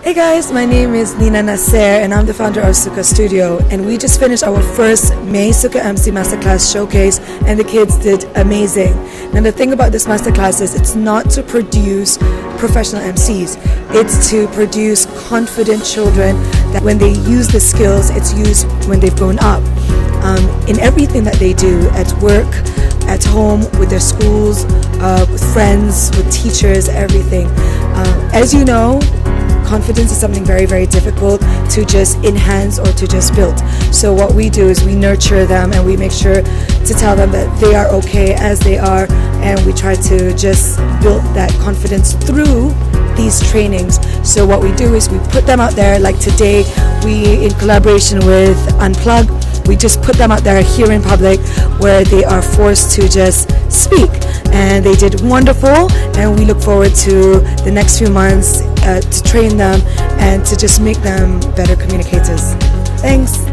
Hey guys, my name is Nina Nasser and I'm the founder of SUKA Studio, and we just finished our first May SUKA Emcee Masterclass showcase and the kids did amazing. Now the thing about this masterclass is it's not to produce professional MCs, it's to produce confident children that when they use the skills, it's used when they've grown up. In everything that they do, at work, at home, with their schools, with friends, with teachers, everything. As you know, confidence is something very, very difficult to just enhance or to just build. So what we do is we nurture them and we make sure to tell them that they are okay as they are, and we try to just build that confidence through these trainings. So what we do is we put them out there, like today we, in collaboration with Unplug, we just put them out there here in public where they are forced to just speak, and they did wonderful, and we look forward to the next few months to train them and to just make them better communicators. Thanks.